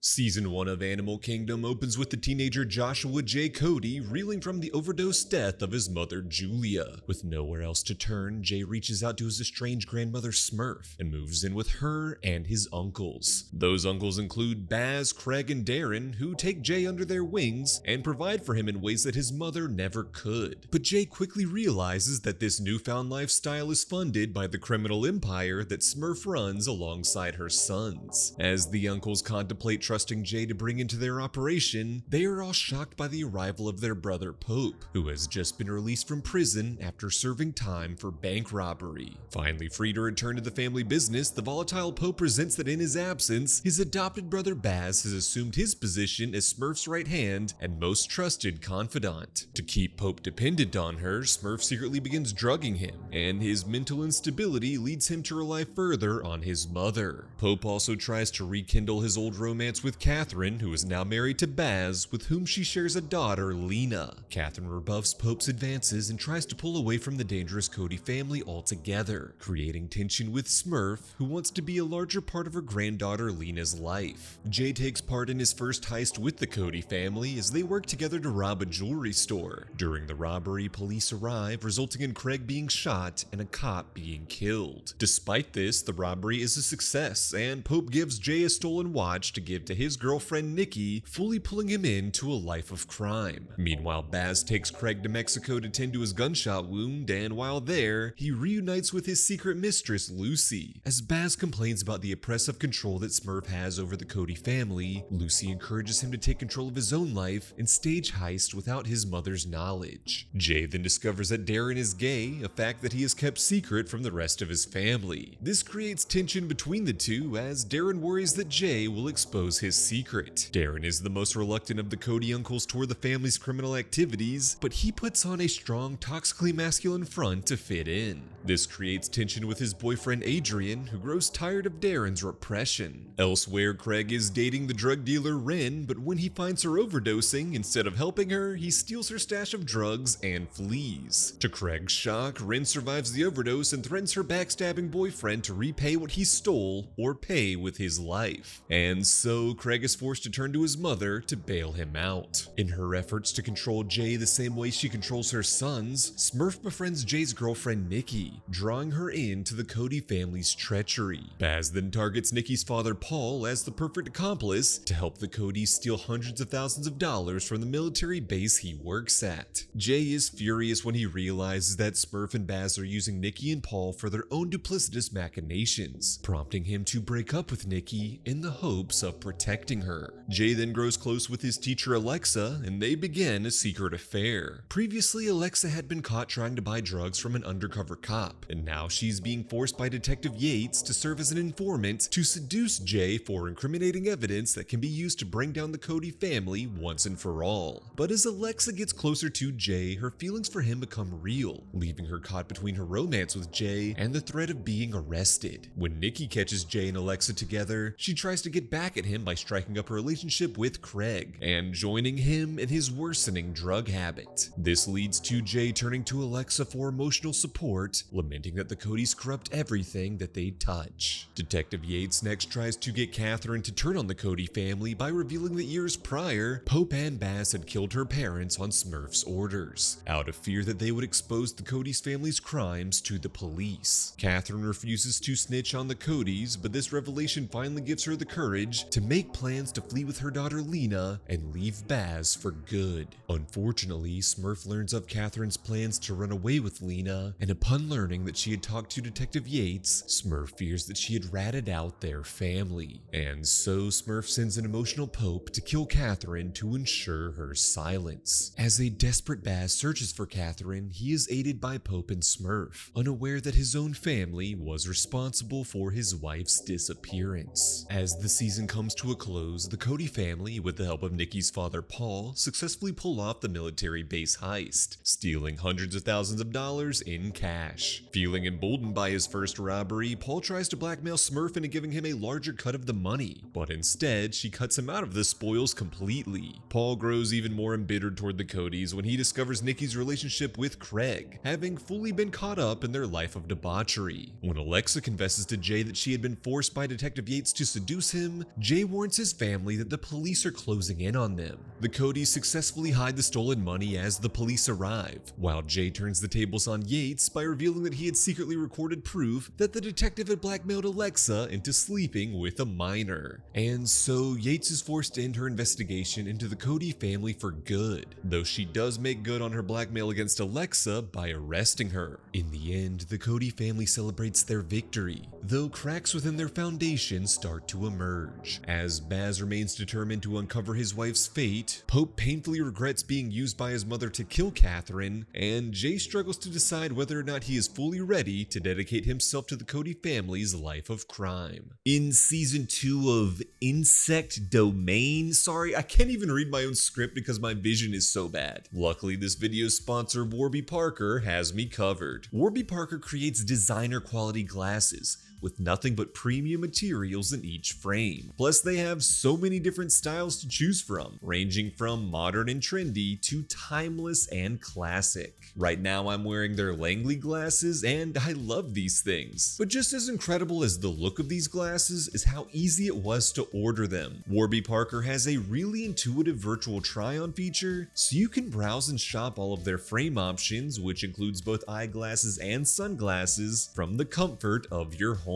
Season 1 of Animal Kingdom opens with the teenager Joshua J. Cody reeling from the overdose death of his mother Julia. With nowhere else to turn, Jay reaches out to his estranged grandmother Smurf and moves in with her and his uncles. Those uncles include Baz, Craig, and Deran, who take Jay under their wings and provide for him in ways that his mother never could. But Jay quickly realizes that this newfound lifestyle is funded by the criminal empire that Smurf runs alongside her sons. As the uncles contemplate trusting Jay to bring into their operation, they are all shocked by the arrival of their brother Pope, who has just been released from prison after serving time for bank robbery. Finally free to return to the family business, the volatile Pope presents that in his absence, his adopted brother Baz has assumed his position as Smurf's right hand and most trusted confidant. To keep Pope dependent on her, Smurf secretly begins drugging him, and his mental instability leads him to rely further on his mother. Pope also tries to rekindle his old romance with Catherine, who is now married to Baz, with whom she shares a daughter, Lena. Catherine rebuffs Pope's advances and tries to pull away from the dangerous Cody family altogether, creating tension with Smurf, who wants to be a larger part of her granddaughter Lena's life. Jay takes part in his first heist with the Cody family as they work together to rob a jewelry store. During the robbery, police arrive, resulting in Craig being shot and a cop being killed. Despite this, the robbery is a success, and Pope gives Jay a stolen watch to give to his girlfriend Nicky, fully pulling him into a life of crime. Meanwhile, Baz takes Craig to Mexico to tend to his gunshot wound, and while there, he reunites with his secret mistress Lucy. As Baz complains about the oppressive control that Smurf has over the Cody family, Lucy encourages him to take control of his own life and stage heist without his mother's knowledge. Jay then discovers that Deran is gay, a fact that he has kept secret from the rest of his family. This creates tension between the two as Deran worries that Jay will expose his secret. Deran is the most reluctant of the Cody uncles toward the family's criminal activities, but he puts on a strong, toxically masculine front to fit in. This creates tension with his boyfriend Adrian, who grows tired of Deran's repression. Elsewhere, Craig is dating the drug dealer Renn, but when he finds her overdosing, instead of helping her, he steals her stash of drugs and flees. To Craig's shock, Renn survives the overdose and threatens her backstabbing boyfriend to repay what he stole or pay with his life. And so Craig is forced to turn to his mother to bail him out. In her efforts to control Jay the same way she controls her sons, Smurf befriends Jay's girlfriend Nicky, drawing her into the Cody family's treachery. Baz then targets Nicky's father Paul as the perfect accomplice to help the Codys steal hundreds of thousands of dollars from the military base he works at. Jay is furious when he realizes that Smurf and Baz are using Nicky and Paul for their own duplicitous machinations, prompting him to break up with Nicky in the hopes of protecting her. Jay then grows close with his teacher Alexa, and they begin a secret affair. Previously, Alexa had been caught trying to buy drugs from an undercover cop, and now she's being forced by Detective Yates to serve as an informant to seduce Jay for incriminating evidence that can be used to bring down the Cody family once and for all. But as Alexa gets closer to Jay, her feelings for him become real, leaving her caught between her romance with Jay and the threat of being arrested. When Nicky catches Jay and Alexa together, she tries to get back at him by striking up a relationship with Craig and joining him in his worsening drug habit. This leads to Jay turning to Alexa for emotional support, lamenting that the Codys corrupt everything that they touch. Detective Yates next tries to get Catherine to turn on the Cody family by revealing that years prior, Pope and Baz had killed her parents on Smurf's orders, out of fear that they would expose the Codys family's crimes to the police. Catherine refuses to snitch on the Codys, but this revelation finally gives her the courage to make plans to flee with her daughter Lena and leave Baz for good. Unfortunately, Smurf learns of Catherine's plans to run away with Lena, and upon learning that she had talked to Detective Yates, Smurf fears that she had ratted out their family. And so Smurf sends an emotional Pope to kill Catherine to ensure her silence. As a desperate Baz searches for Catherine, he is aided by Pope and Smurf, unaware that his own family was responsible for his wife's disappearance. As the season comes to a close, the Cody family, with the help of Nicky's father Paul, successfully pull off the military base heist, stealing hundreds of thousands of dollars in cash. Feeling emboldened by his first robbery, Paul tries to blackmail Smurf into giving him a larger cut of the money, but instead she cuts him out of the spoils completely. Paul grows even more embittered toward the Codys when he discovers Nicky's relationship with Craig, having fully been caught up in their life of debauchery. When Alexa confesses to Jay that she had been forced by Detective Yates to seduce him, Jay warns his family that the police are closing in on them. The Codys successfully hide the stolen money as the police arrive, while Jay turns the tables on Yates by revealing that he had secretly recorded proof that the detective had blackmailed Alexa into sleeping with a minor. And so Yates is forced to end her investigation into the Cody family for good, though she does make good on her blackmail against Alexa by arresting her. In the end, the Cody family celebrates their victory, though cracks within their foundation start to emerge. As Baz remains determined to uncover his wife's fate, Pope painfully regrets being used by his mother to kill Catherine, and Jay struggles to decide whether or not he is fully ready to dedicate himself to the Cody family's life of crime. In season 2 of Insect Domain, sorry, I can't even read my own script because my vision is so bad. Luckily, this video's sponsor, Warby Parker, has me covered. Warby Parker creates designer quality glasses with nothing but premium materials in each frame. Plus, they have so many different styles to choose from, ranging from modern and trendy to timeless and classic. Right now, I'm wearing their Langley glasses, and I love these things. But just as incredible as the look of these glasses is how easy it was to order them. Warby Parker has a really intuitive virtual try-on feature, so you can browse and shop all of their frame options, which includes both eyeglasses and sunglasses, from the comfort of your home.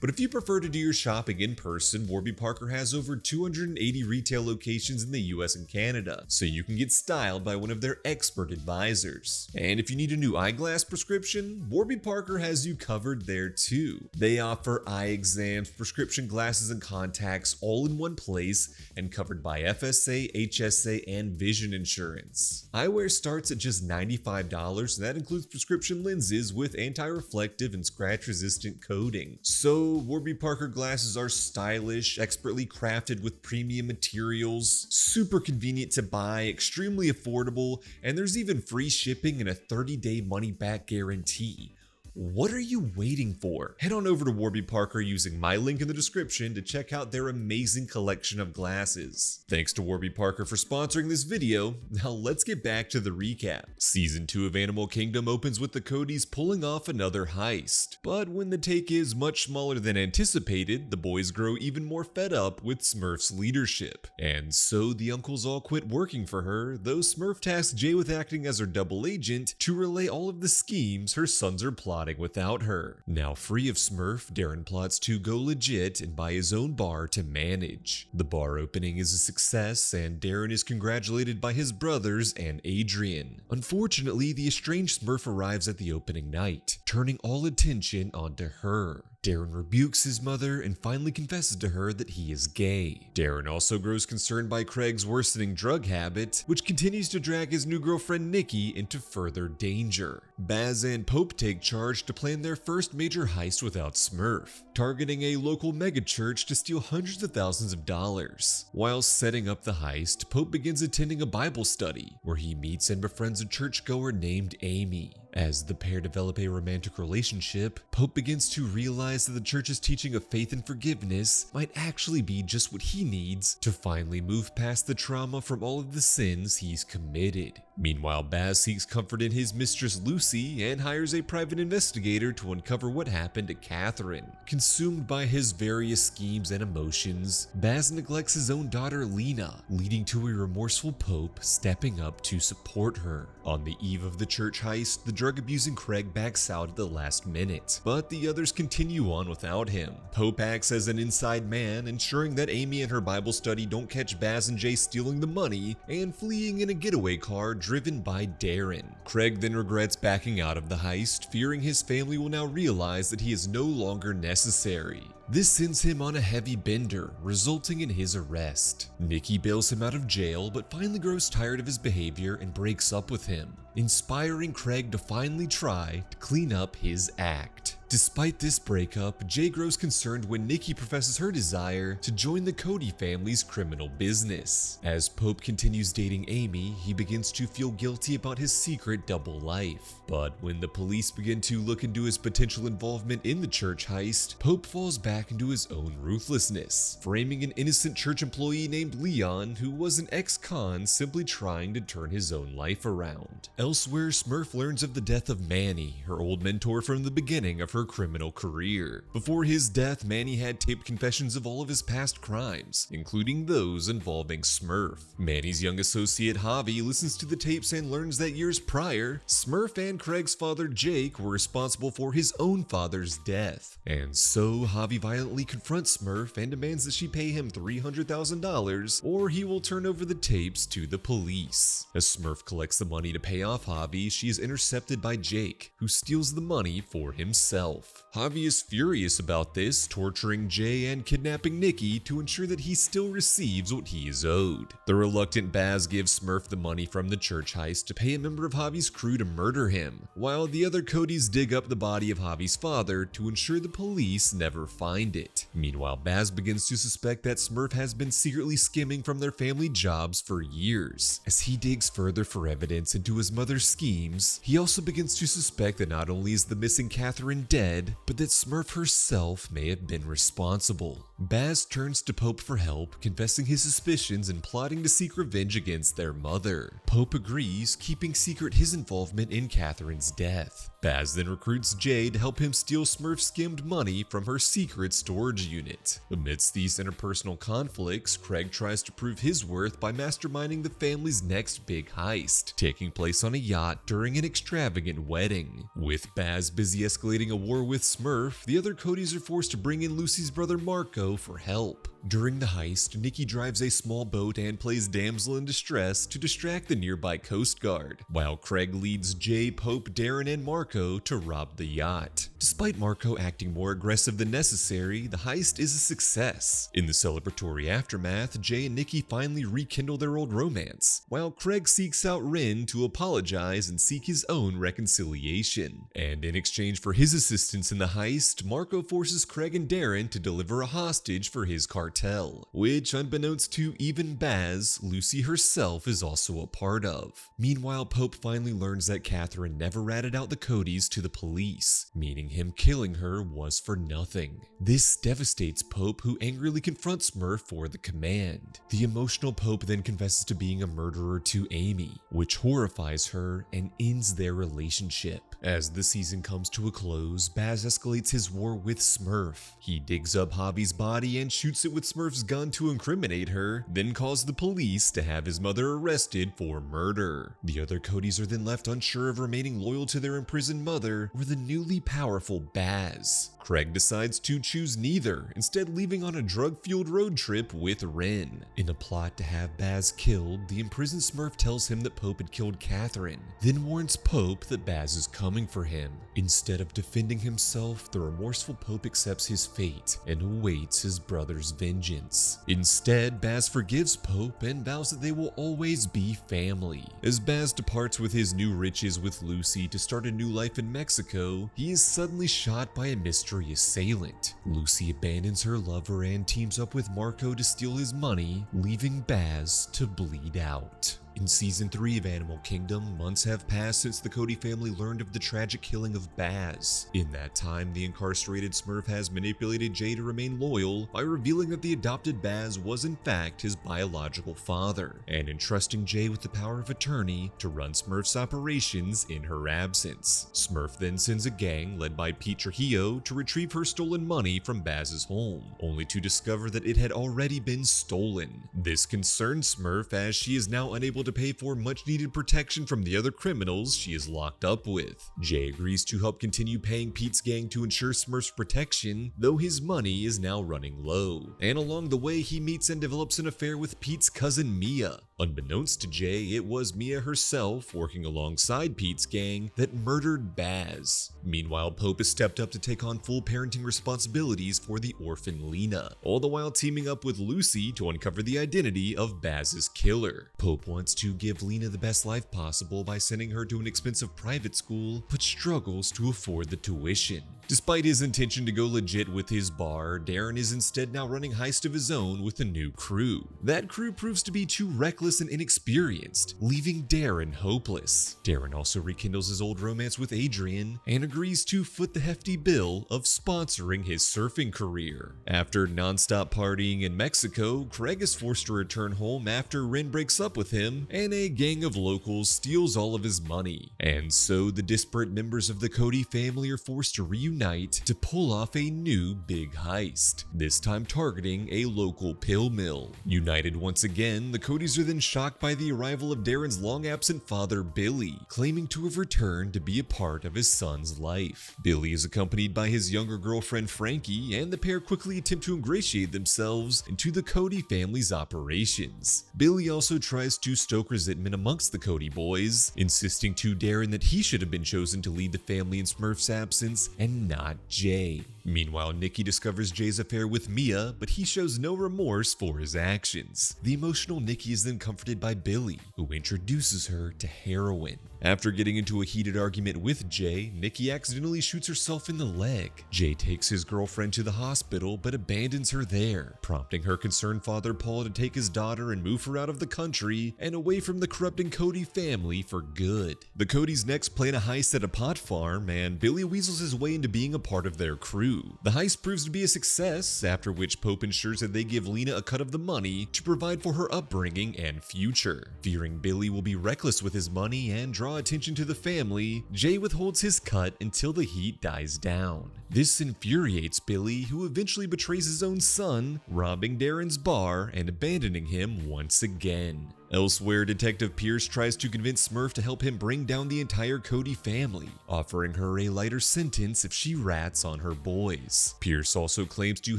But if you prefer to do your shopping in person, Warby Parker has over 280 retail locations in the US and Canada, so you can get styled by one of their expert advisors. And if you need a new eyeglass prescription, Warby Parker has you covered there too. They offer eye exams, prescription glasses, and contacts all in one place and covered by FSA, HSA, and vision insurance. Eyewear starts at just $95, and that includes prescription lenses with anti-reflective and scratch-resistant coating. So, Warby Parker glasses are stylish, expertly crafted with premium materials, super convenient to buy, extremely affordable, and there's even free shipping and a 30-day money-back guarantee. What are you waiting for? Head on over to Warby Parker using my link in the description to check out their amazing collection of glasses. Thanks to Warby Parker for sponsoring this video. Now let's get back to the recap. Season 2 of Animal Kingdom opens with the Codys pulling off another heist. But when the take is much smaller than anticipated, the boys grow even more fed up with Smurf's leadership. And so the uncles all quit working for her, though Smurf tasks Jay with acting as her double agent to relay all of the schemes her sons are plotting without her. Now free of Smurf, Deran plots to go legit and buy his own bar to manage. The bar opening is a success, and Deran is congratulated by his brothers and Adrian. Unfortunately, the estranged Smurf arrives at the opening night, turning all attention onto her. Deran rebukes his mother and finally confesses to her that he is gay. Deran also grows concerned by Craig's worsening drug habit, which continues to drag his new girlfriend Nicky into further danger. Baz and Pope take charge to plan their first major heist without Smurf, targeting a local megachurch to steal hundreds of thousands of dollars. While setting up the heist, Pope begins attending a Bible study, where he meets and befriends a churchgoer named Amy. As the pair develop a romantic relationship, Pope begins to realize that the church's teaching of faith and forgiveness might actually be just what he needs to finally move past the trauma from all of the sins he's committed. Meanwhile, Baz seeks comfort in his mistress Lucy and hires a private investigator to uncover what happened to Catherine. Consumed by his various schemes and emotions, Baz neglects his own daughter Lena, leading to a remorseful Pope stepping up to support her. On the eve of the church heist, the drug-abusing Craig backs out at the last minute, but the others continue on without him. Pope acts as an inside man, ensuring that Amy and her Bible study don't catch Baz and Jay stealing the money and fleeing in a getaway car driven by Deran. Craig then regrets backing out of the heist, fearing his family will now realize that he is no longer necessary. This sends him on a heavy bender, resulting in his arrest. Nicky bails him out of jail, but finally grows tired of his behavior and breaks up with him, inspiring Craig to finally try to clean up his act. Despite this breakup, Jay grows concerned when Nicky professes her desire to join the Cody family's criminal business. As Pope continues dating Amy, he begins to feel guilty about his secret double life. But when the police begin to look into his potential involvement in the church heist, Pope falls back into his own ruthlessness, framing an innocent church employee named Leon who was an ex-con simply trying to turn his own life around. Elsewhere, Smurf learns of the death of Manny, her old mentor from the beginning of her her criminal career. Before his death, Manny had taped confessions of all of his past crimes, including those involving Smurf. Manny's young associate Sohvi listens to the tapes and learns that years prior, Smurf and Craig's father Jake were responsible for his own father's death. And so Sohvi violently confronts Smurf and demands that she pay him $300,000 or he will turn over the tapes to the police. As Smurf collects the money to pay off Sohvi, she is intercepted by Jake, who steals the money for himself. Sohvi is furious about this, torturing Jay and kidnapping Nicky to ensure that he still receives what he is owed. The reluctant Baz gives Smurf the money from the church heist to pay a member of Sohvi's crew to murder him, while the other Codys dig up the body of Sohvi's father to ensure the police never find it. Meanwhile, Baz begins to suspect that Smurf has been secretly skimming from their family jobs for years. As he digs further for evidence into his mother's schemes, he also begins to suspect that not only is the missing Catherine dead, but that Smurf herself may have been responsible. Baz turns to Pope for help, confessing his suspicions and plotting to seek revenge against their mother. Pope agrees, keeping secret his involvement in Catherine's death. Baz then recruits Jay to help him steal Smurf's skimmed money from her secret storage unit. Amidst these interpersonal conflicts, Craig tries to prove his worth by masterminding the family's next big heist, taking place on a yacht during an extravagant wedding. With Baz busy escalating a war with Smurf, the other Codys are forced to bring in Lucy's brother Marco for help. During the heist, Nicky drives a small boat and plays damsel in distress to distract the nearby Coast Guard, while Craig leads Jay, Pope, Deran, and Marco to rob the yacht. Despite Marco acting more aggressive than necessary, the heist is a success. In the celebratory aftermath, Jay and Nicky finally rekindle their old romance, while Craig seeks out Renn to apologize and seek his own reconciliation. And in exchange for his assistance in the heist, Marco forces Craig and Deran to deliver a hostage for his cartel, which, unbeknownst to even Baz, Lucy herself is also a part of. Meanwhile, Pope finally learns that Catherine never ratted out the Codys to the police, meaning him killing her was for nothing. This devastates Pope, who angrily confronts Smurf for the command. The emotional Pope then confesses to being a murderer to Amy, which horrifies her and ends their relationship. As the season comes to a close, Baz escalates his war with Smurf. He digs up Sohvi's body and shoots it with Smurf's gun to incriminate her, then calls the police to have his mother arrested for murder. The other Codys are then left unsure of remaining loyal to their imprisoned mother or the newly powerful Baz. Craig decides to choose neither, instead leaving on a drug-fueled road trip with Renn. In a plot to have Baz killed, the imprisoned Smurf tells him that Pope had killed Catherine, then warns Pope that Baz is coming for him. Instead of defending himself, the remorseful Pope accepts his fate and awaits his brother's vengeance. Instead, Baz forgives Pope and vows that they will always be family. As Baz departs with his new riches with Lucy to start a new life in Mexico, he is suddenly shot by a mystery assailant. Lucy abandons her lover and teams up with Marco to steal his money, leaving Baz to bleed out. In Season 3 of Animal Kingdom, months have passed since the Cody family learned of the tragic killing of Baz. In that time, the incarcerated Smurf has manipulated Jay to remain loyal by revealing that the adopted Baz was in fact his biological father, and entrusting Jay with the power of attorney to run Smurf's operations in her absence. Smurf then sends a gang led by Pete Trujillo to retrieve her stolen money from Baz's home, only to discover that it had already been stolen. This concerns Smurf, as she is now unable to pay for much needed protection from the other criminals she is locked up with. Jay agrees to help continue paying Pete's gang to ensure Smurf's protection, though his money is now running low. And along the way, he meets and develops an affair with Pete's cousin Mia. Unbeknownst to Jay, it was Mia herself, working alongside Pete's gang, that murdered Baz. Meanwhile, Pope has stepped up to take on full parenting responsibilities for the orphan Lena, all the while teaming up with Lucy to uncover the identity of Baz's killer. Pope wants to give Lena the best life possible by sending her to an expensive private school, but struggles to afford the tuition. Despite his intention to go legit with his bar, Deran is instead now running heist of his own with a new crew. That crew proves to be too reckless and inexperienced, leaving Deran hopeless. Deran also rekindles his old romance with Adrian and agrees to foot the hefty bill of sponsoring his surfing career. After non-stop partying in Mexico, Craig is forced to return home after Renn breaks up with him and a gang of locals steals all of his money. And so the disparate members of the Cody family are forced to reunite unite to pull off a new big heist, this time targeting a local pill mill. United once again, the Codys are then shocked by the arrival of Deran's long-absent father, Billy, claiming to have returned to be a part of his son's life. Billy is accompanied by his younger girlfriend, Frankie, and the pair quickly attempt to ingratiate themselves into the Cody family's operations. Billy also tries to stoke resentment amongst the Cody boys, insisting to Deran that he should have been chosen to lead the family in Smurf's absence and not Jay. Meanwhile, Nicky discovers Jay's affair with Mia, but he shows no remorse for his actions. The emotional Nicky is then comforted by Billy, who introduces her to heroin. After getting into a heated argument with Jay, Nicky accidentally shoots herself in the leg. Jay takes his girlfriend to the hospital but abandons her there, prompting her concerned father Paul to take his daughter and move her out of the country and away from the corrupting Cody family for good. The Codys next plan a heist at a pot farm, and Billy weasels his way into being a part of their crew. The heist proves to be a success, after which Pope ensures that they give Lena a cut of the money to provide for her upbringing and future. Fearing Billy will be reckless with his money and draw attention to the family, Jay withholds his cut until the heat dies down. This infuriates Billy, who eventually betrays his own son, robbing Deran's bar and abandoning him once again. Elsewhere, Detective Pierce tries to convince Smurf to help him bring down the entire Cody family, offering her a lighter sentence if she rats on her boys. Pierce also claims to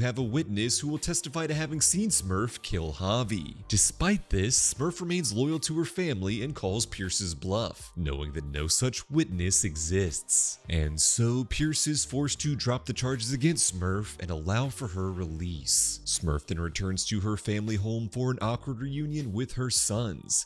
have a witness who will testify to having seen Smurf kill Sohvi. Despite this, Smurf remains loyal to her family and calls Pierce's bluff, knowing that no such witness exists. And so, Pierce is forced to drop the charges against Smurf and allow for her release. Smurf then returns to her family home for an awkward reunion with her son,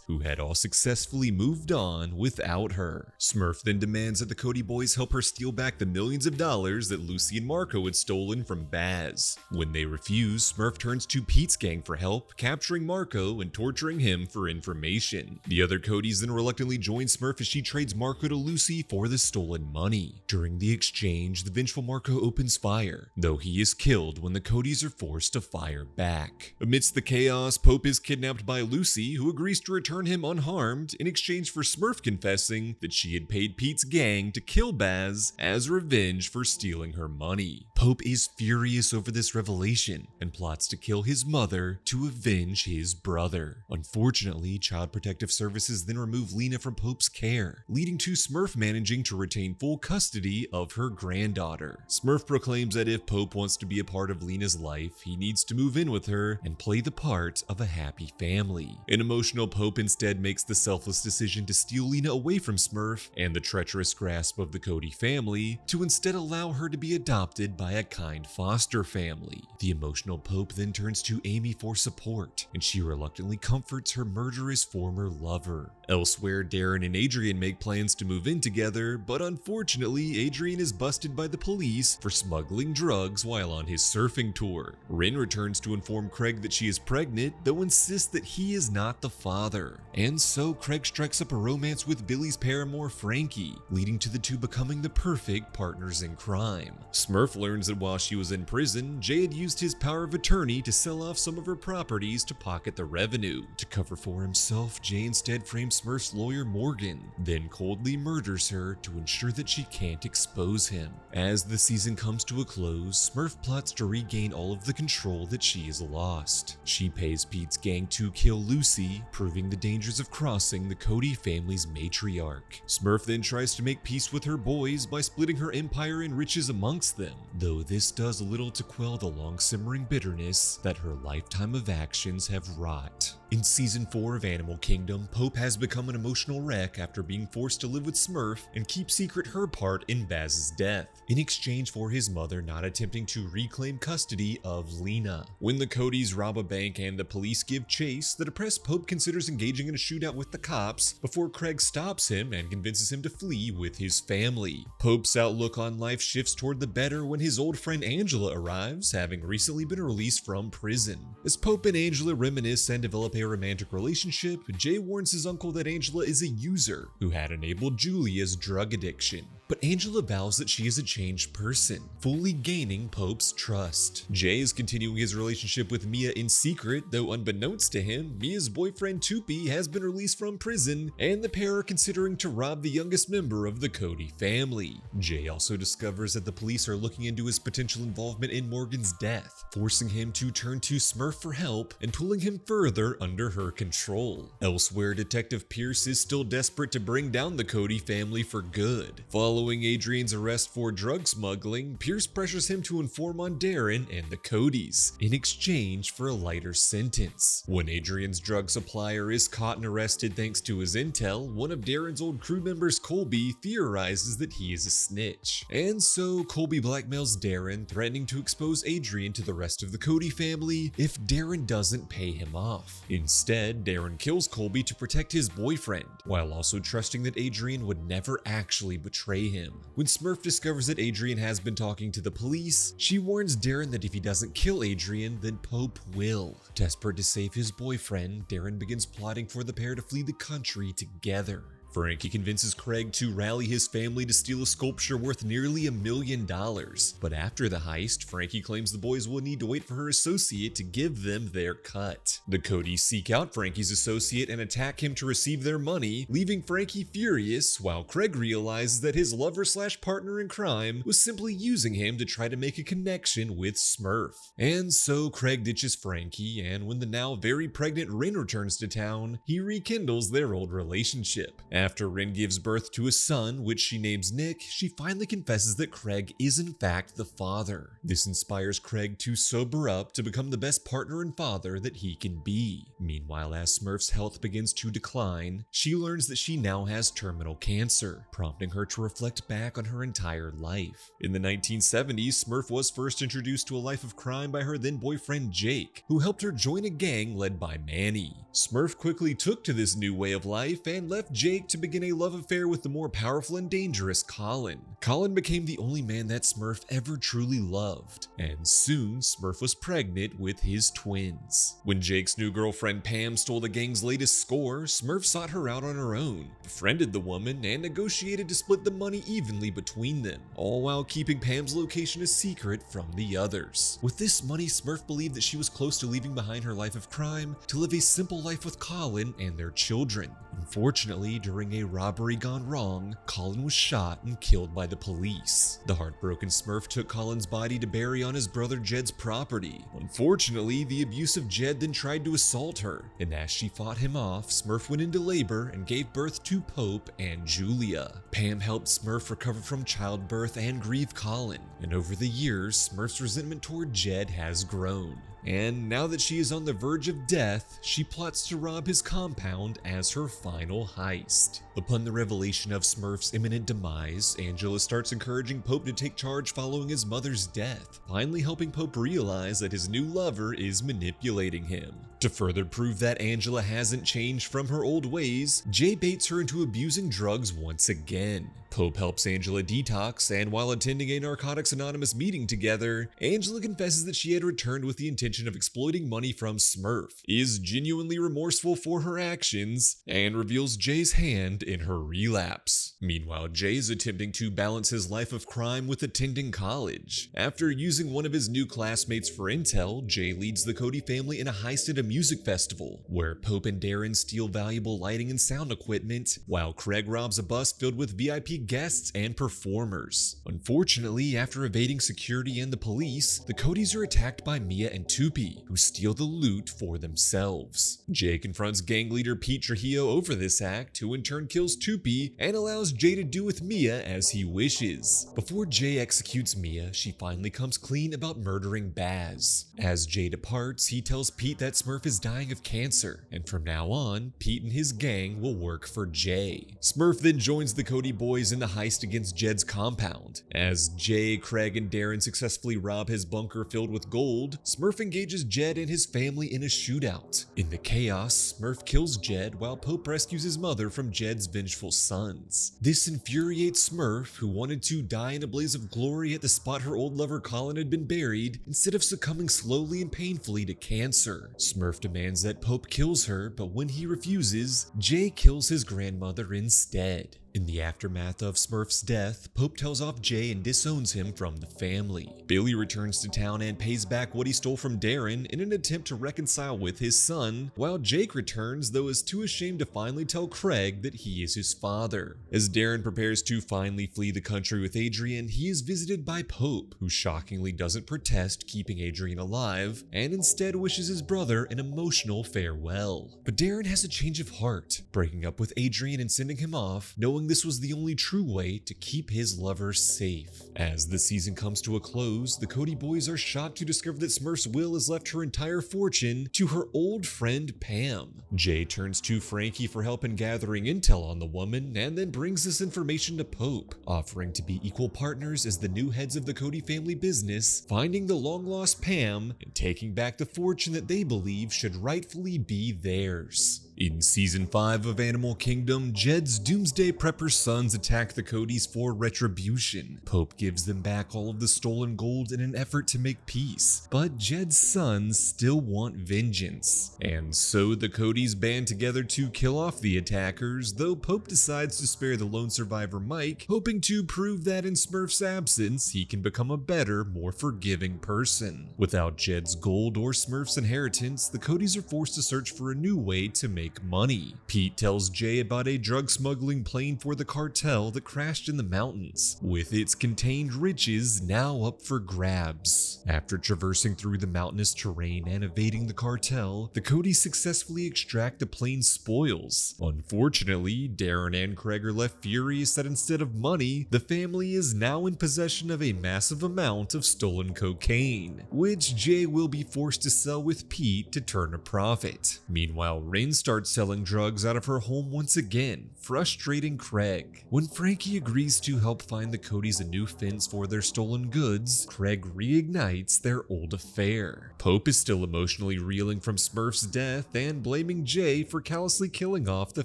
who had all successfully moved on without her. Smurf then demands that the Cody boys help her steal back the millions of dollars that Lucy and Marco had stolen from Baz. When they refuse, Smurf turns to Pete's gang for help, capturing Marco and torturing him for information. The other Codys then reluctantly join Smurf as she trades Marco to Lucy for the stolen money. During the exchange, the vengeful Marco opens fire, though he is killed when the Codys are forced to fire back. Amidst the chaos, Pope is kidnapped by Lucy, who agrees to return him unharmed in exchange for Smurf confessing that she had paid Pete's gang to kill Baz as revenge for stealing her money. Pope is furious over this revelation and plots to kill his mother to avenge his brother. Unfortunately, Child Protective Services then remove Lena from Pope's care, leading to Smurf managing to retain full custody of her granddaughter. Smurf proclaims that if Pope wants to be a part of Lena's life, he needs to move in with her and play the part of a happy family. An emotional Pope instead makes the selfless decision to steal Lena away from Smurf and the treacherous grasp of the Cody family to instead allow her to be adopted by a kind foster family. The emotional Pope then turns to Amy for support, and she reluctantly comforts her murderous former lover. Elsewhere, Deran and Adrian make plans to move in together, but unfortunately, Adrian is busted by the police for smuggling drugs while on his surfing tour. Renn returns to inform Craig that she is pregnant, though insists that he is not the father. And so Craig strikes up a romance with Billy's paramour Frankie, leading to the two becoming the perfect partners in crime. Smurf learns that while she was in prison, Jay had used his power of attorney to sell off some of her properties to pocket the revenue. To cover for himself, Jay instead frames Smurf's lawyer Morgan, then coldly murders her to ensure that she can't expose him. As the season comes to a close, Smurf plots to regain all of the control that she has lost. She pays Pete's gang to kill Lucy, proving the dangers of crossing the Cody family's matriarch. Smurf then tries to make peace with her boys by splitting her empire and riches amongst them, though this does little to quell the long-simmering bitterness that her lifetime of actions have wrought. In Season 4 of Animal Kingdom, Pope has become an emotional wreck after being forced to live with Smurf and keep secret her part in Baz's death, in exchange for his mother not attempting to reclaim custody of Lena. When the Codys rob a bank and the police give chase, the depressed Pope considers engaging in a shootout with the cops before Craig stops him and convinces him to flee with his family. Pope's outlook on life shifts toward the better when his old friend Angela arrives, having recently been released from prison. As Pope and Angela reminisce and develop a romantic relationship, Jay warns his uncle that Angela is a user who had enabled Julia's drug addiction. but Angela vows that she is a changed person, fully gaining Pope's trust. Jay is continuing his relationship with Mia in secret, though unbeknownst to him, Mia's boyfriend Tupi has been released from prison, and the pair are considering to rob the youngest member of the Cody family. Jay also discovers that the police are looking into his potential involvement in Morgan's death, forcing him to turn to Smurf for help and pulling him further under her control. Elsewhere, Detective Pierce is still desperate to bring down the Cody family for good. Following Adrian's arrest for drug smuggling, Pierce pressures him to inform on Deran and the Codys, in exchange for a lighter sentence. When Adrian's drug supplier is caught and arrested thanks to his intel, one of Deran's old crew members, Colby, theorizes that he is a snitch. And so Colby blackmails Deran, threatening to expose Adrian to the rest of the Cody family if Deran doesn't pay him off. Instead, Deran kills Colby to protect his boyfriend, while also trusting that Adrian would never actually betray him. When Smurf discovers that Adrian has been talking to the police, she warns Deran that if he doesn't kill Adrian, then Pope will. Desperate to save his boyfriend, Deran begins plotting for the pair to flee the country together. Frankie convinces Craig to rally his family to steal a sculpture worth nearly $1 million. But after the heist, Frankie claims the boys will need to wait for her associate to give them their cut. The Codys seek out Frankie's associate and attack him to receive their money, leaving Frankie furious, while Craig realizes that his lover/partner in crime was simply using him to try to make a connection with Smurf. And so Craig ditches Frankie, and when the now very pregnant Renn returns to town, he rekindles their old relationship. After Renn gives birth to a son, which she names Nick, she finally confesses that Craig is in fact the father. This inspires Craig to sober up to become the best partner and father that he can be. Meanwhile, as Smurf's health begins to decline, she learns that she now has terminal cancer, prompting her to reflect back on her entire life. In the 1970s, Smurf was first introduced to a life of crime by her then boyfriend Jake, who helped her join a gang led by Manny. Smurf quickly took to this new way of life and left Jake to begin a love affair with the more powerful and dangerous Colin. Colin became the only man that Smurf ever truly loved, and soon Smurf was pregnant with his twins. When Jake's new girlfriend Pam stole the gang's latest score, Smurf sought her out on her own, befriended the woman, and negotiated to split the money evenly between them, all while keeping Pam's location a secret from the others. With this money, Smurf believed that she was close to leaving behind her life of crime to live a simple life with Colin and their children. Unfortunately, during a robbery gone wrong, Colin was shot and killed by the police. The heartbroken Smurf took Colin's body to bury on his brother Jed's property. Unfortunately, the abusive Jed then tried to assault her, and as she fought him off, Smurf went into labor and gave birth to Pope and Julia. Pam helped Smurf recover from childbirth and grieve Colin, and over the years, Smurf's resentment toward Jed has grown. And now that she is on the verge of death, she plots to rob his compound as her final heist. Upon the revelation of Smurf's imminent demise, Angela starts encouraging Pope to take charge following his mother's death, finally helping Pope realize that his new lover is manipulating him. To further prove that Angela hasn't changed from her old ways, Jay baits her into abusing drugs once again. Pope helps Angela detox, and while attending a Narcotics Anonymous meeting together, Angela confesses that she had returned with the intention of exploiting money from Smurf, is genuinely remorseful for her actions, and reveals Jay's hand in her relapse. Meanwhile, Jay is attempting to balance his life of crime with attending college. After using one of his new classmates for intel, Jay leads the Cody family in a heist at a music festival, where Pope and Deran steal valuable lighting and sound equipment, while Craig robs a bus filled with VIP guests and performers. Unfortunately, after evading security and the police, the Codys are attacked by Mia and Tupi, who steal the loot for themselves. Jay confronts gang leader Pete Trujillo over this act, who in turn kills Tupi and allows Jay to do with Mia as he wishes. Before Jay executes Mia, she finally comes clean about murdering Baz. As Jay departs, he tells Pete that Smurf is dying of cancer, and from now on, Pete and his gang will work for Jay. Smurf then joins the Cody boys in the heist against Jed's compound. As Jay, Craig, and Deran successfully rob his bunker filled with gold, Smurf engages Jed and his family in a shootout. In the chaos, Smurf kills Jed while Pope rescues his mother from Jed's vengeful sons. This infuriates Smurf, who wanted to die in a blaze of glory at the spot her old lover Colin had been buried, instead of succumbing slowly and painfully to cancer. Smurf demands that Pope kills her, but when he refuses, Jay kills his grandmother instead. In the aftermath of Smurf's death, Pope tells off Jay and disowns him from the family. Billy returns to town and pays back what he stole from Deran in an attempt to reconcile with his son, while Jake returns, though is too ashamed to finally tell Craig that he is his father. As Deran prepares to finally flee the country with Adrian, he is visited by Pope, who shockingly doesn't protest keeping Adrian alive, and instead wishes his brother an emotional farewell. But Deran has a change of heart, breaking up with Adrian and sending him off, knowing this was the only true way to keep his lover safe. As the season comes to a close, the Cody boys are shocked to discover that Smurf's will has left her entire fortune to her old friend Pam. Jay turns to Frankie for help in gathering intel on the woman, and then brings this information to Pope, offering to be equal partners as the new heads of the Cody family business, finding the long-lost Pam, and taking back the fortune that they believe should rightfully be theirs. In Season 5 of Animal Kingdom, Jed's Doomsday Prepper sons attack the Codys for retribution. Pope gives them back all of the stolen gold in an effort to make peace, but Jed's sons still want vengeance. And so the Codys band together to kill off the attackers, though Pope decides to spare the lone survivor Mike, hoping to prove that in Smurf's absence, he can become a better, more forgiving person. Without Jed's gold or Smurf's inheritance, the Codys are forced to search for a new way to make money. Pete tells Jay about a drug smuggling plane for the cartel that crashed in the mountains, with its contained riches now up for grabs. After traversing through the mountainous terrain and evading the cartel, the Codys successfully extract the plane's spoils. Unfortunately, Deran and Craig are left furious that instead of money, the family is now in possession of a massive amount of stolen cocaine, which Jay will be forced to sell with Pete to turn a profit. Meanwhile, Renn starts selling drugs out of her home once again, frustrating Craig. When Frankie agrees to help find the Codys a new fence for their stolen goods, Craig reignites their old affair. Pope is still emotionally reeling from Smurf's death and blaming Jay for callously killing off the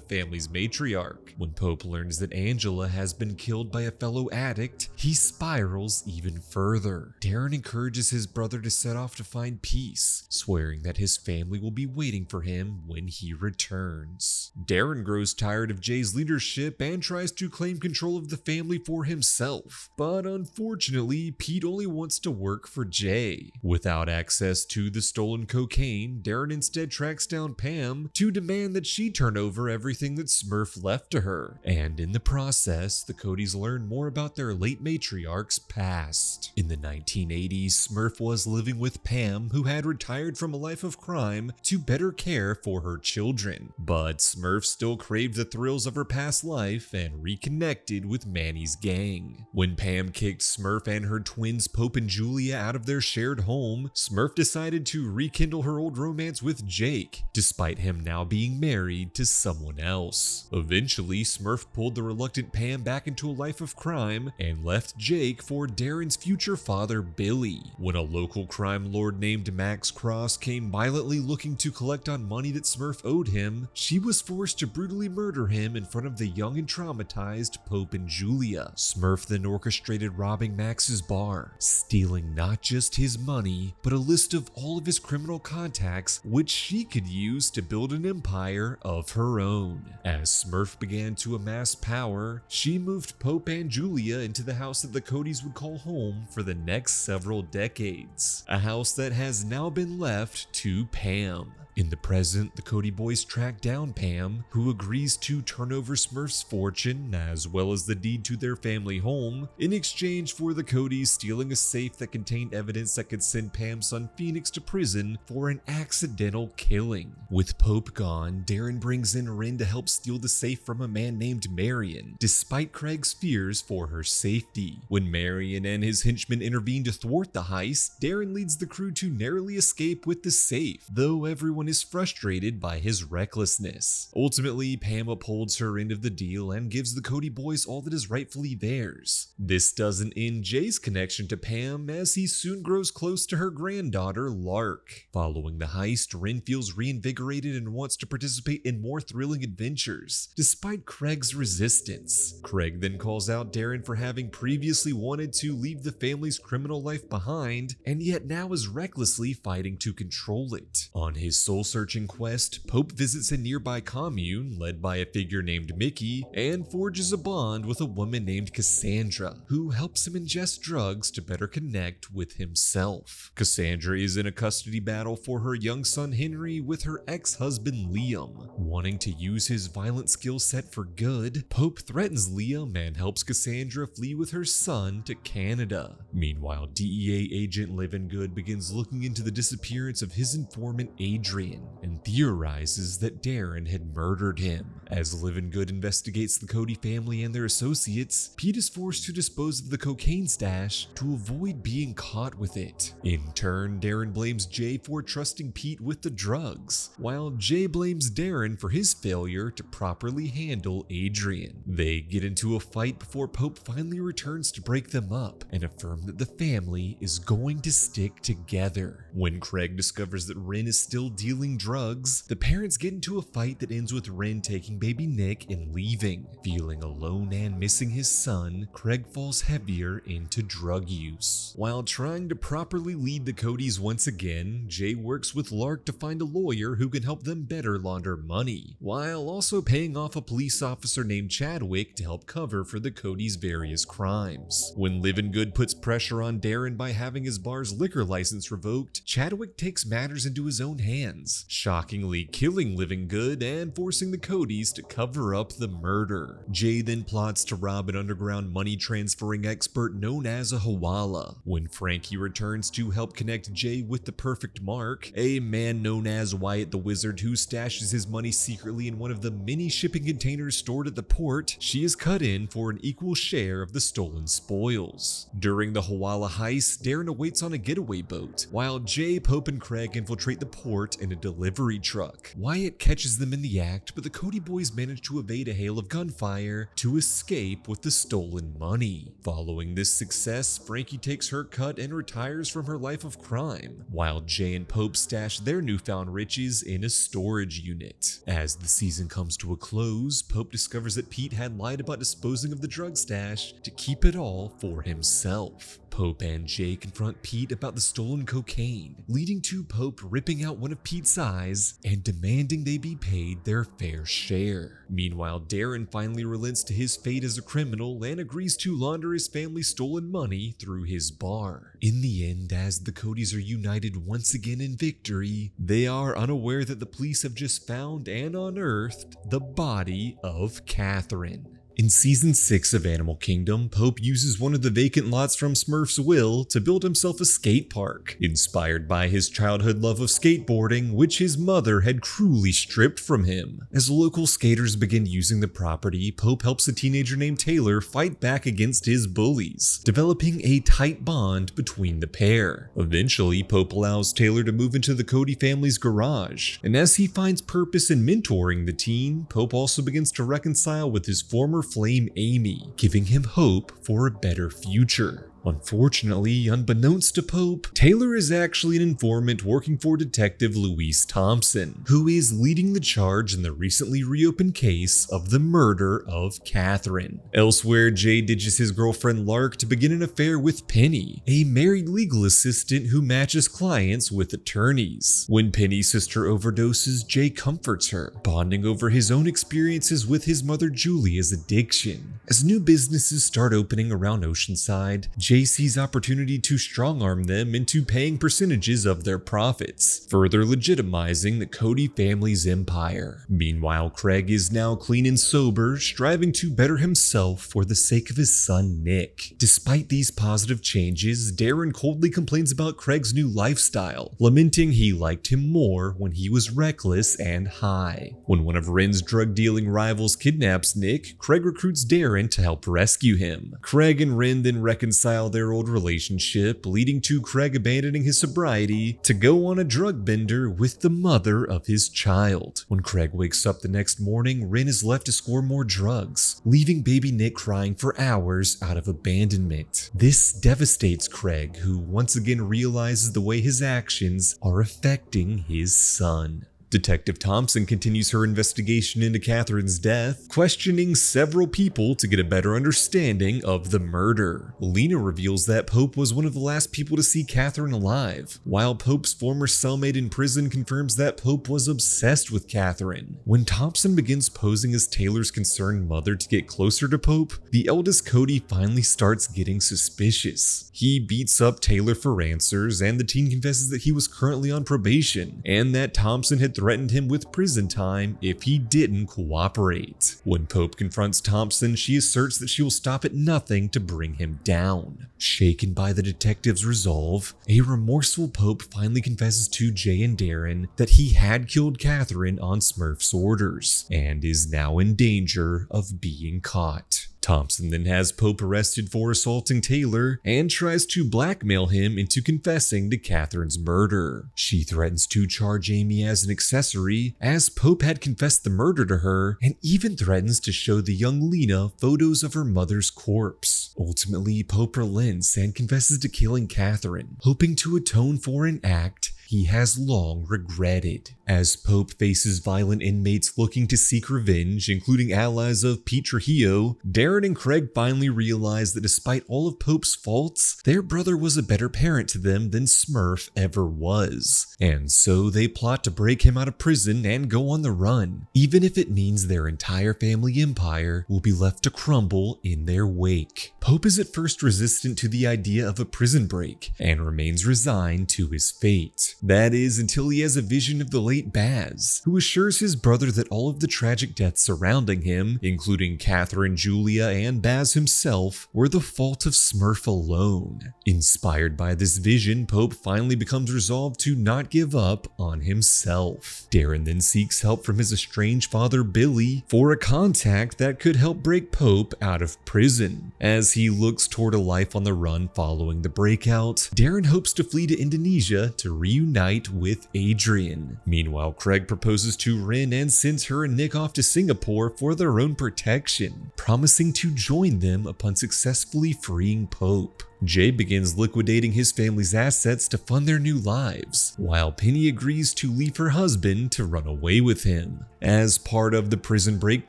family's matriarch. When Pope learns that Angela has been killed by a fellow addict, he spirals even further. Deran encourages his brother to set off to find peace, swearing that his family will be waiting for him when he returns. Deran grows tired of Jay's leadership and tries to claim control of the family for himself, but unfortunately, Pete only wants to work for Jay. Without access to the stolen cocaine, Deran instead tracks down Pam to demand that she turn over everything that Smurf left to her, and in the process, the Codys learn more about their late matriarch's past. In the 1980s, Smurf was living with Pam, who had retired from a life of crime to better care for her children. But Smurf still craved the thrills of her past life and reconnected with Manny's gang. When Pam kicked Smurf and her twins Pope and Julia out of their shared home, Smurf decided to rekindle her old romance with Jake, despite him now being married to someone else. Eventually, Smurf pulled the reluctant Pam back into a life of crime and left Jake for Deran's future father Billy. When a local crime lord named Max Cross came violently looking to collect on money that Smurf owed him, she was forced to brutally murder him in front of the young and traumatized Pope and Julia. Smurf then orchestrated robbing Max's bar, stealing not just his money, but a list of all of his criminal contacts, which she could use to build an empire of her own. As Smurf began to amass power, she moved Pope and Julia into the house that the Codys would call home for the next several decades, a house that has now been left to Pam. In the present, the Cody boys track down Pam, who agrees to turn over Smurf's fortune as well as the deed to their family home in exchange for the Codys stealing a safe that contained evidence that could send Pam's son Phoenix to prison for an accidental killing. With Pope gone, Deran brings in Renn to help steal the safe from a man named Marion, despite Craig's fears for her safety. When Marion and his henchmen intervene to thwart the heist, Deran leads the crew to narrowly escape with the safe, though everyone is frustrated by his recklessness. Ultimately, Pam upholds her end of the deal and gives the Cody boys all that is rightfully theirs. This doesn't end Jay's connection to Pam, as he soon grows close to her granddaughter, Lark. Following the heist, Renn feels reinvigorated and wants to participate in more thrilling adventures, despite Craig's resistance. Craig then calls out Deran for having previously wanted to leave the family's criminal life behind, and yet now is recklessly fighting to control it. On his soul-searching quest, Pope visits a nearby commune led by a figure named Nicky and forges a bond with a woman named Cassandra, who helps him ingest drugs to better connect with himself. Cassandra is in a custody battle for her young son Henry with her ex-husband Liam. Wanting to use his violent skill set for good, Pope threatens Liam and helps Cassandra flee with her son to Canada. Meanwhile, DEA agent Livingood begins looking into the disappearance of his informant Adrian and theorizes that Deran had murdered him. As Livingood investigates the Cody family and their associates, Pete is forced to dispose of the cocaine stash to avoid being caught with it. In turn, Deran blames Jay for trusting Pete with the drugs, while Jay blames Deran for his failure to properly handle Adrian. They get into a fight before Pope finally returns to break them up and affirm that the family is going to stick together. When Craig discovers that Renn is still dealing drugs, the parents get into a fight that ends with Renn taking baby Nick and leaving. Feeling alone and missing his son, Craig falls heavier into drug use. While trying to properly lead the Codys once again, Jay works with Lark to find a lawyer who can help them better launder money, while also paying off a police officer named Chadwick to help cover for the Codys' various crimes. When Livingood puts pressure on Deran by having his bar's liquor license revoked, Chadwick takes matters into his own hands, shockingly killing Livingood and forcing the Codys to cover up the murder. Jay then plots to rob an underground money transferring expert known as a Hawala. When Frankie returns to help connect Jay with the perfect mark, a man known as Wyatt the Wizard who stashes his money secretly in one of the many shipping containers stored at the port, she is cut in for an equal share of the stolen spoils. During the Hawala heist, Deran awaits on a getaway boat, while Jay, Pope, and Craig infiltrate the port in a delivery truck. Wyatt catches them in the act, but the Cody boys manage to evade a hail of gunfire to escape with the stolen money. Following this success, Frankie takes her cut and retires from her life of crime, while Jay and Pope stash their newfound riches in a storage unit. As the season comes to a close, Pope discovers that Pete had lied about disposing of the drug stash to keep it all for himself. Pope and Jay confront Pete about the stolen cocaine, leading to Pope ripping out one of Pete's eyes and demanding they be paid their fair share. Meanwhile, Deran finally relents to his fate as a criminal and agrees to launder his family's stolen money through his bar. In the end, as the Codys are united once again in victory, they are unaware that the police have just found and unearthed the body of Catherine. In Season 6 of Animal Kingdom, Pope uses one of the vacant lots from Smurf's will to build himself a skate park, inspired by his childhood love of skateboarding, which his mother had cruelly stripped from him. As local skaters begin using the property, Pope helps a teenager named Taylor fight back against his bullies, developing a tight bond between the pair. Eventually, Pope allows Taylor to move into the Cody family's garage, and as he finds purpose in mentoring the teen, Pope also begins to reconcile with his former flame Amy, giving him hope for a better future. Unfortunately, unbeknownst to Pope, Taylor is actually an informant working for Detective Louise Thompson, who is leading the charge in the recently reopened case of the murder of Catherine. Elsewhere, Jay ditches his girlfriend Lark to begin an affair with Penny, a married legal assistant who matches clients with attorneys. When Penny's sister overdoses, Jay comforts her, bonding over his own experiences with his mother Julia's addiction. As new businesses start opening around Oceanside, Jay sees opportunity to strong-arm them into paying percentages of their profits, further legitimizing the Cody family's empire. Meanwhile, Craig is now clean and sober, striving to better himself for the sake of his son Nick. Despite these positive changes, Deran coldly complains about Craig's new lifestyle, lamenting he liked him more when he was reckless and high. When one of Renn's drug-dealing rivals kidnaps Nick, Craig recruits Deran to help rescue him. Craig and Renn then reconcile their old relationship, leading to Craig abandoning his sobriety to go on a drug bender with the mother of his child. When Craig wakes up the next morning, Renn is left to score more drugs, leaving baby Nick crying for hours out of abandonment. This devastates Craig, who once again realizes the way his actions are affecting his son. Detective Thompson continues her investigation into Catherine's death, questioning several people to get a better understanding of the murder. Lena reveals that Pope was one of the last people to see Catherine alive, while Pope's former cellmate in prison confirms that Pope was obsessed with Catherine. When Thompson begins posing as Taylor's concerned mother to get closer to Pope, the eldest Cody finally starts getting suspicious. He beats up Taylor for answers, and the teen confesses that he was currently on probation, and that Thompson had threatened him with prison time if he didn't cooperate. When Pope confronts Thompson, she asserts that she will stop at nothing to bring him down. Shaken by the detective's resolve, a remorseful Pope finally confesses to Jay and Deran that he had killed Catherine on Smurf's orders, and is now in danger of being caught. Thompson then has Pope arrested for assaulting Taylor and tries to blackmail him into confessing to Catherine's murder. She threatens to charge Amy as an accessory, as Pope had confessed the murder to her, and even threatens to show the young Lena photos of her mother's corpse. Ultimately, Pope relents and confesses to killing Catherine, hoping to atone for an act he has long regretted. As Pope faces violent inmates looking to seek revenge, including allies of Pete Trujillo, Deran and Craig finally realize that despite all of Pope's faults, their brother was a better parent to them than Smurf ever was. And so they plot to break him out of prison and go on the run, even if it means their entire family empire will be left to crumble in their wake. Pope is at first resistant to the idea of a prison break and remains resigned to his fate. That is, until he has a vision of the late Baz, who assures his brother that all of the tragic deaths surrounding him, including Catherine, Julia, and Baz himself, were the fault of Smurf alone. Inspired by this vision, Pope finally becomes resolved to not give up on himself. Deran then seeks help from his estranged father Billy for a contact that could help break Pope out of prison. As he looks toward a life on the run following the breakout, Deran hopes to flee to Indonesia to reunite with Adrian. Meanwhile, Craig proposes to Renn and sends her and Nick off to Singapore for their own protection, promising to join them upon successfully freeing Pope. Jay begins liquidating his family's assets to fund their new lives, while Penny agrees to leave her husband to run away with him. As part of the prison break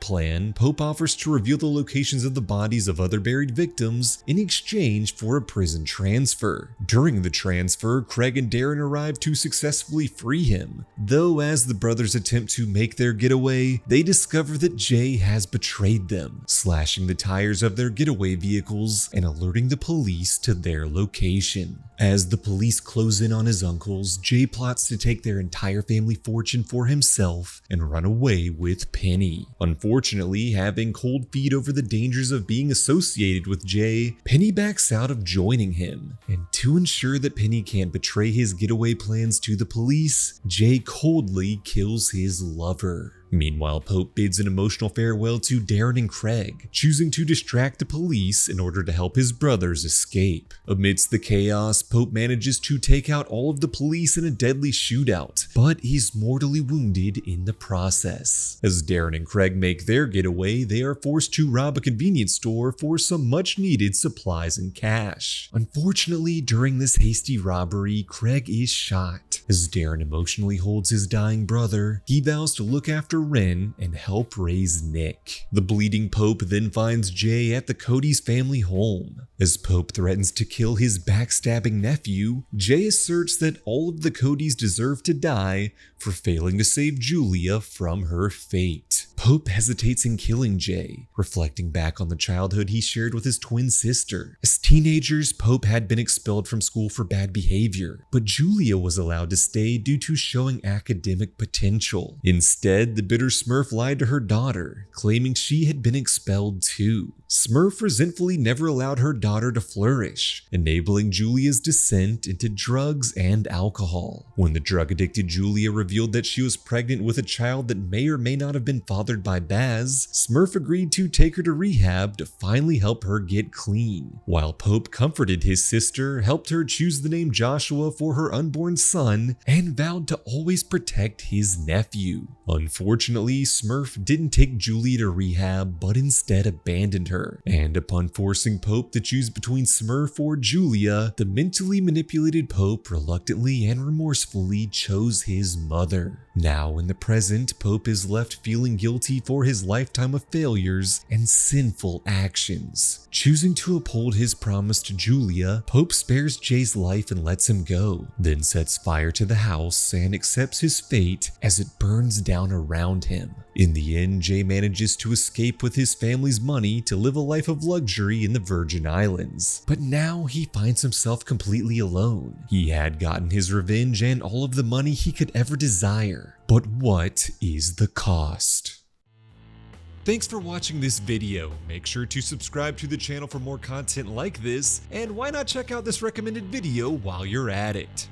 plan, Pope offers to reveal the locations of the bodies of other buried victims in exchange for a prison transfer. During the transfer, Craig and Deran arrive to successfully free him, though as the brothers attempt to make their getaway, they discover that Jay has betrayed them, slashing the tires of their getaway vehicles and alerting the police to their location. As the police close in on his uncles, Jay plots to take their entire family fortune for himself and run away with Penny. Unfortunately, having cold feet over the dangers of being associated with Jay, Penny backs out of joining him. And to ensure that Penny can't betray his getaway plans to the police, Jay coldly kills his lover. Meanwhile, Pope bids an emotional farewell to Deran and Craig, choosing to distract the police in order to help his brothers escape. Amidst the chaos, Pope manages to take out all of the police in a deadly shootout, but he's mortally wounded in the process. As Deran and Craig make their getaway, they are forced to rob a convenience store for some much-needed supplies and cash. Unfortunately, during this hasty robbery, Craig is shot. As Deran emotionally holds his dying brother, he vows to look after Renn and help raise Nick. The bleeding Pope then finds Jay at the Cody's family home. As Pope threatens to kill his backstabbing nephew, Jay asserts that all of the Codys deserve to die for failing to save Julia from her fate. Pope hesitates in killing Jay, reflecting back on the childhood he shared with his twin sister. As teenagers, Pope had been expelled from school for bad behavior, but Julia was allowed to stay due to showing academic potential. Instead, the bitter Smurf lied to her daughter, claiming she had been expelled too. Smurf resentfully never allowed her daughter to flourish, enabling Julia's descent into drugs and alcohol. When the drug-addicted Julia revealed that she was pregnant with a child that may or may not have been fathered by Baz, Smurf agreed to take her to rehab to finally help her get clean. While Pope comforted his sister, helped her choose the name Joshua for her unborn son, and vowed to always protect his nephew. Unfortunately, Smurf didn't take Julia to rehab, but instead abandoned her. And upon forcing Pope to choose between Smurf or Julia, the mentally manipulated Pope reluctantly and remorsefully chose his mother. Now in the present, Pope is left feeling guilty for his lifetime of failures and sinful actions. Choosing to uphold his promise to Julia, Pope spares Jay's life and lets him go, then sets fire to the house and accepts his fate as it burns down around him. In the end, Jay manages to escape with his family's money to live a life of luxury in the Virgin Islands. But now he finds himself completely alone. He had gotten his revenge and all of the money he could ever desire. But what is the cost? Thanks for watching this video. Make sure to subscribe to the channel for more content like this, and why not check out this recommended video while you're at it.